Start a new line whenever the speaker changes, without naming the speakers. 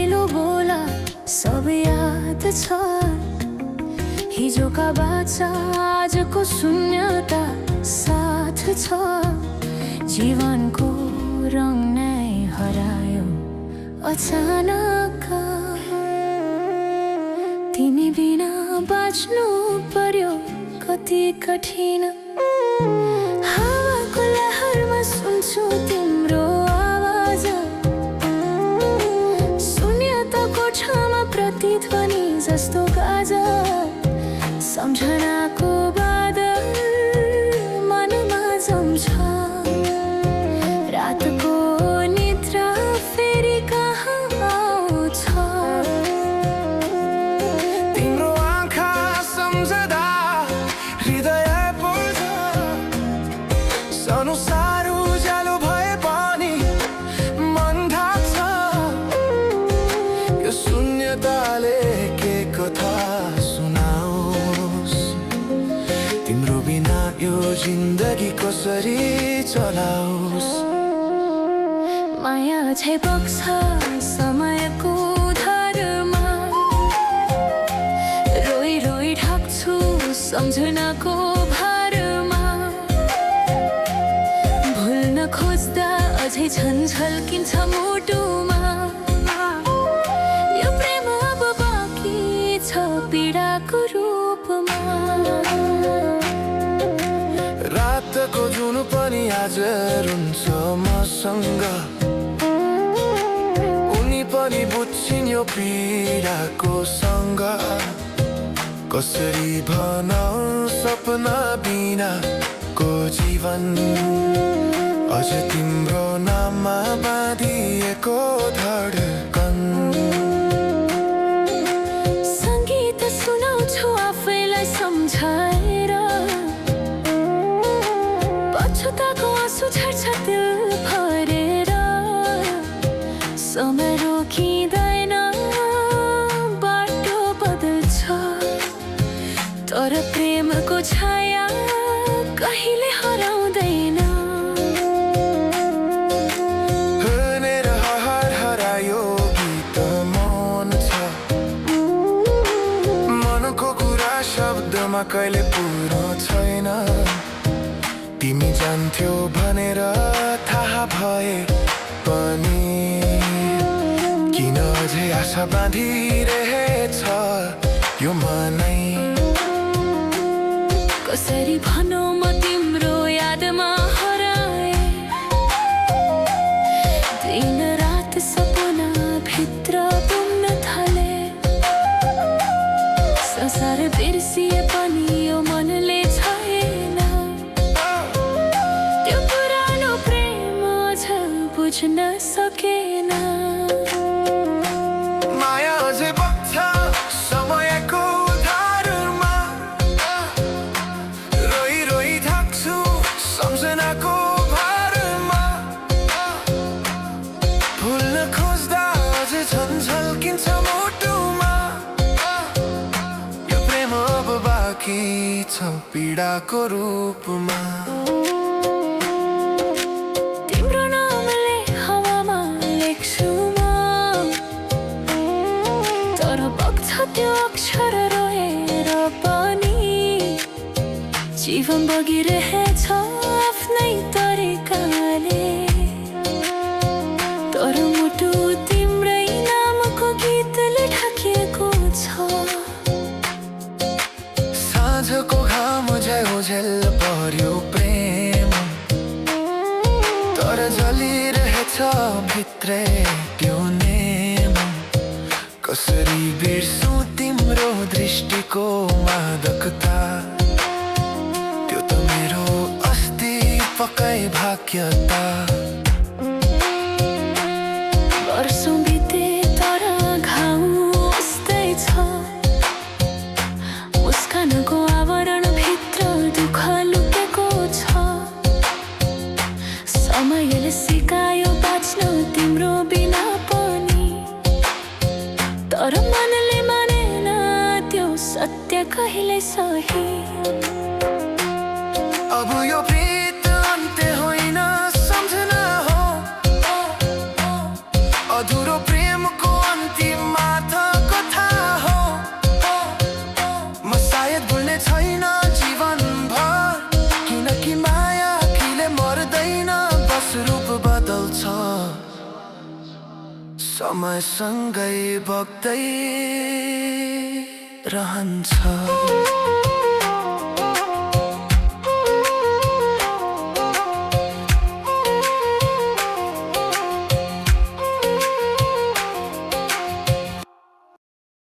रमाइलो बोला सब याद छ। हिजोका बाचा आजको शून्यता साथ छ। जीवनको रङ नै हरायो अचानक। तिमी बिना बाँच्नु पर्यो कति कठिन। हावाको लहरमा सुन्छु तिम्रो आवाज। शून्यताको छामा प्रतिध्वनि जस्तो गाजर। सम्झनाको बादल मनमा जम्छ। रातको निद्रा फेरि कहाँ आउँछ।
तिम्रो आँखा सम्झदा हृदय पोल्छ। सानो सानो उज्यालो भए पनि मन ढाक्छ। यो शून्यताले के कथा सुनाओस्। तिम्रो बिना यो जिन्दगी कसरी चलाओस्।
माया झै बग्छ समयको धारमा। रोई रोई ढाक्छु सम्झनाको भारमा। भुल्न खोज्दा अझै झन् झल्किन्छ मुटुमा। यो प्रेम अब बाँकी छ पीडाको रूपमा।
रातको जुन पनि आज रुन्छ मसँग। उनी पनि बुझ्छिन् यो पीडाको सँग। कसरी भनौं सपना बिनाको जीवन। अझ तिम्रो नाममा बाँधिएको धडकन।
सङ्गीत सुनाउँछु आफैलाई सम्झाएर। पछुताको आँसु झर्छ दिल भरेर। समय रोकिँदैन बाटो बदल्छ। तर प्रेमको छाया कहिले हराउँदैन।
मेरो हार हरायो गीत मन छ। मनको कुरा शब्दमा कहिले पुरो छैन। तिमी जान्थ्यौ भनेर थाहा भए पनि किन अझै आशा बाँधिरहेछ यो मनै।
कसरी भनौं म तिम्रो यादमा हराए। दिन रात सपना भित्र पुग्न थाले। संसार बिर्सिए पनि यो मनले छैन। त्यो पुरानो प्रेम अझ बुझ्न सकेन।
माया अझै बग्छ समयको धारमा। रोई रोई ढाक्छु सम्झनाको भारमा। भुल्न खोज्दा अझै झन् झल्किन्छ मुटुमा। यो प्रेम अब बाँकी छ पीडाको रूपमा।
तिम्रो नामले हावामा लेख्छु म। तर बग्छ त्यो अक्षर रोएर पनि। जीवन बगिरहेछ आफ्नै तरिकाले। तर मुटु तिम्रै नामको गीतले ढाकिएको छ।
साँझको घाम झै ओझेल पर्यो प्रेम। तर जलिरहेछ भित्रै त्यो नेम। कसरी बिर्सु तिम्रो दृष्टिको मादकता। त्यो त मेरो अस्तित्वकै भाग्यता।
वर्षौं बिते तर घाउ उस्तै छ। मुस्कानको आवरण भित्र दुःख लुकेको छ। समयले सिकायो बाँच्न तिम्रो बिना पनि। तर मनले मानेन त्यो सत्य कहिले सही।
अब यो प्रीत अन्त्य होइन सम्झना हो। अधुरो प्रेमको अन्त्य समयसँगै बग्दै रहन्छ।